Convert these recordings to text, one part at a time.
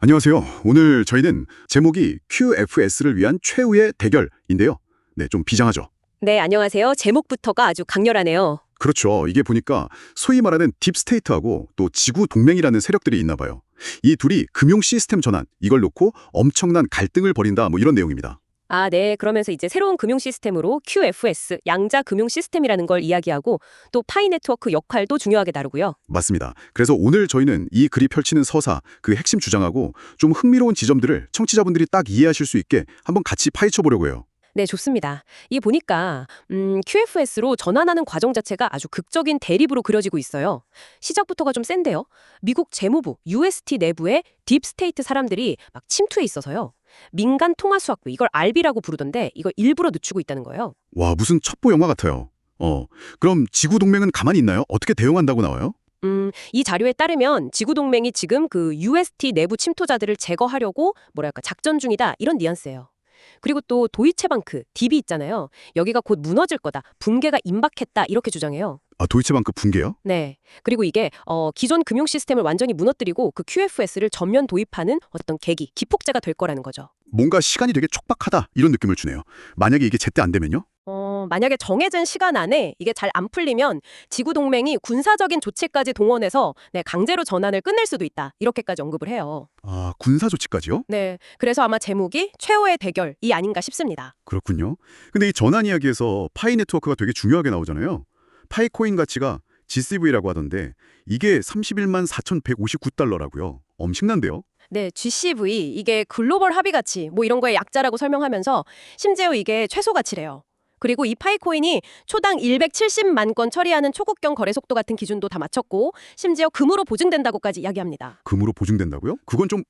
안녕하세요. 오늘 저희는 제목이 QFS를 위한 최후의 대결인데요. 네, 좀 비장하죠. 네, 안녕하세요. 제목부터가 아주 강렬하네요. 그렇죠. 이게 보니까 소위 말하는 딥스테이트하고 또 지구 동맹이라는 세력들이 있나 봐요. 이 둘이 금융 시스템 전환, 이걸 놓고 엄청난 갈등을 벌인다, 뭐 이런 내용입니다. 아, 네. 그러면서 이제 새로운 금융 시스템으로 QFS, 양자 금융 시스템이라는 걸 이야기하고 또 파이 네트워크 역할도 중요하게 다루고요. 맞습니다. 그래서 오늘 저희는 이 글이 펼치는 서사, 그 핵심 주장하고 좀 흥미로운 지점들을 청취자분들이 딱 이해하실 수 있게 한번 같이 파헤쳐 보려고 해요. 네, 좋습니다. 이게 보니까 QFS로 전환하는 과정 자체가 아주 극적인 대립으로 그려지고 있어요. 시작부터가 좀 센데요. 미국 재무부, UST 내부에 딥스테이트 사람들이 막 침투해 있어서요. 민간 통화 수학부, 이걸 RB라고 부르던데 이걸 일부러 늦추고 있다는 거예요. 와, 무슨 첩보 영화 같아요. 그럼 지구 동맹은 가만히 있나요? 어떻게 대응한다고 나와요? 이 자료에 따르면 지구동맹이 지금 그 UST 내부 침투자들을 제거하려고 뭐랄까 작전 중이다 이런 뉘앙스예요. 그리고 또 도이체방크, DB 있잖아요. 여기가 곧 무너질 거다, 붕괴가 임박했다 이렇게 주장해요. 아, 도이체방크 붕괴요? 네. 그리고 이게 기존 금융 시스템을 완전히 무너뜨리고 그 QFS를 전면 도입하는 어떤 계기, 기폭제가 될 거라는 거죠. 뭔가 시간이 되게 촉박하다 이런 느낌을 주네요. 만약에 이게 제때 안 되면요? 만약에 정해진 시간 안에 이게 잘 안 풀리면 지구 동맹이 군사적인 조치까지 동원해서 네, 강제로 전환을 끝낼 수도 있다. 이렇게까지 언급을 해요. 아, 군사 조치까지요? 네. 그래서 아마 제목이 최후의 대결이 아닌가 싶습니다. 그렇군요. 근데 이 전환 이야기에서 파이 네트워크가 되게 중요하게 나오잖아요. 파이 코인 가치가 GCV라고 하던데 이게 31만 4,159달러라고요. 엄청난데요? 네, GCV 이게 글로벌 합의 가치 뭐 이런 거의 약자라고 설명하면서 심지어 이게 최소 가치래요. 그리고 이 파이코인이 초당 170만 건 처리하는 초국경 거래 속도 같은 기준도 다 맞췄고 심지어 금으로 보증된다고까지 이야기합니다. 금으로 보증된다고요? 그건 좀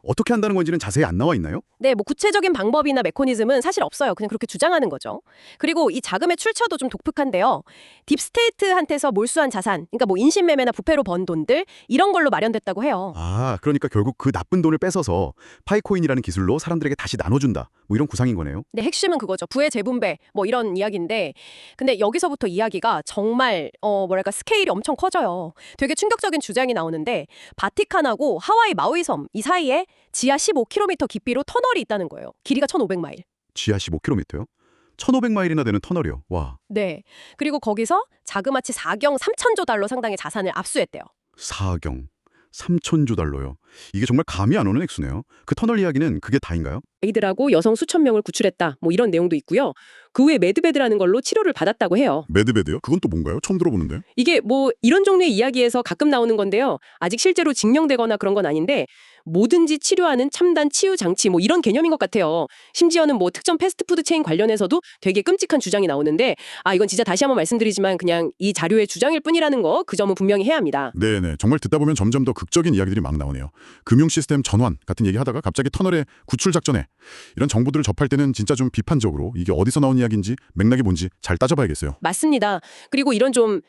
어떻게 한다는 건지는 자세히 안 나와 있나요? 네, 뭐 구체적인 방법이나 메커니즘은 사실 없어요. 그냥 그렇게 주장하는 거죠. 그리고 이 자금의 출처도 좀 독특한데요. 딥스테이트한테서 몰수한 자산, 그러니까 뭐 인신매매나 부패로 번 돈들 이런 걸로 마련됐다고 해요. 아, 그러니까 결국 그 나쁜 돈을 뺏어서 파이코인이라는 기술로 사람들에게 다시 나눠준다. 뭐 이런 구상인 거네요. 네, 핵심은 그거죠. 부의 재분배 뭐 이런 이야기인데 근데 여기서부터 이야기가 정말 뭐랄까 스케일이 엄청 커져요. 되게 충격적인 주장이 나오는데 바티칸하고 하와이 마우이 섬 이 사이에 지하 15km 깊이로 터널이 있다는 거예요. 길이가 1,500마일. 지하 15km요? 1,500마일이나 되는 터널이요. 와, 네. 그리고 거기서 자그마치 4경 3천조 달러 상당의 자산을 압수했대요. 4경 3천조 달러요. 이게 정말 감이 안 오는 액수네요. 그 터널 이야기는 그게 다인가요? 아이들하고 여성 수천 명을 구출했다. 뭐 이런 내용도 있고요. 그 후에 매드베드라는 걸로 치료를 받았다고 해요. 매드베드요? 그건 또 뭔가요? 처음 들어보는데. 이게 뭐 이런 종류의 이야기에서 가끔 나오는 건데요. 아직 실제로 증명되거나 그런 건 아닌데 뭐든지 치료하는 첨단 치유 장치 뭐 이런 개념인 것 같아요. 심지어는 뭐 특정 패스트푸드 체인 관련해서도 되게 끔찍한 주장이 나오는데 이건 진짜 다시 한번 말씀드리지만 그냥 이 자료의 주장일 뿐이라는 거 그 점은 분명히 해야 합니다. 네네. 정말 듣다 보면 점점 더 극적인 이야기들이 막 나오네요. 금융 시스템 전환 같은 얘기하다가 갑자기 터널의 구출 작전에 이런 정보들을 접할 때는 진짜 좀 비판적으로 이게 어디서 나온 이야기인지 맥락이 뭔지 잘 따져봐야겠어요. 맞습니다. 그리고 이런 좀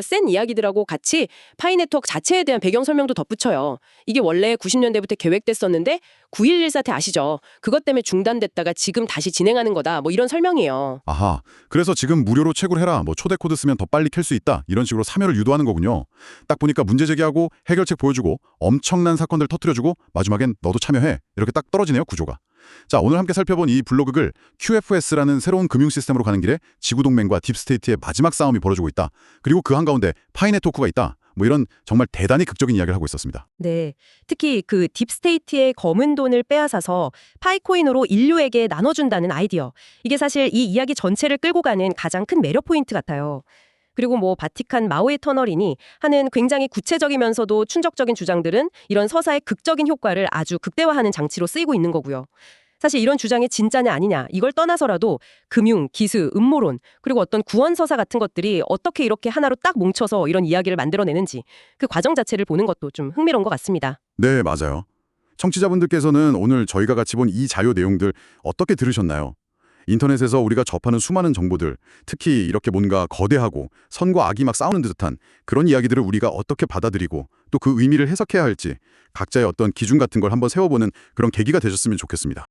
센 이야기들하고 같이 파이 네트워크 자체에 대한 배경 설명도 덧붙여요. 이게 원래 90년대부터 계획됐었는데 9.11 사태 아시죠? 그것 때문에 중단됐다가 지금 다시 진행하는 거다. 뭐 이런 설명이에요. 아하. 그래서 지금 무료로 채굴해라. 뭐 초대 코드 쓰면 더 빨리 캘 수 있다. 이런 식으로 참여를 유도하는 거군요. 딱 보니까 문제 제기하고 해결책 보여주고 엄청난 사건들 터뜨려주고 마지막엔 너도 참여해. 이렇게 딱 떨어지네요, 구조가. 자, 오늘 함께 살펴본 이 블로그글 QFS라는 새로운 금융 시스템으로 가는 길에 지구동맹과 딥스테이트의 마지막 싸움이 벌어지고 있다. 그리고 그 한가운데 파이 네트워크가 있다. 뭐 이런 정말 대단히 극적인 이야기를 하고 있었습니다. 네. 특히 그 딥스테이트의 검은 돈을 빼앗아서 파이코인으로 인류에게 나눠준다는 아이디어. 이게 사실 이 이야기 전체를 끌고 가는 가장 큰 매력 포인트 같아요. 그리고 뭐 바티칸 마우이 터널이니 하는 굉장히 구체적이면서도 충격적인 주장들은 이런 서사의 극적인 효과를 아주 극대화하는 장치로 쓰이고 있는 거고요. 사실 이런 주장이 진짜냐 아니냐 이걸 떠나서라도 금융, 기술, 음모론 그리고 어떤 구원서사 같은 것들이 어떻게 이렇게 하나로 딱 뭉쳐서 이런 이야기를 만들어내는지 그 과정 자체를 보는 것도 좀 흥미로운 것 같습니다. 네, 맞아요. 청취자분들께서는 오늘 저희가 같이 본 이 자료 내용들 어떻게 들으셨나요? 인터넷에서 우리가 접하는 수많은 정보들, 특히 이렇게 뭔가 거대하고 선과 악이 막 싸우는 듯한 그런 이야기들을 우리가 어떻게 받아들이고 또 그 의미를 해석해야 할지 각자의 어떤 기준 같은 걸 한번 세워보는 그런 계기가 되셨으면 좋겠습니다.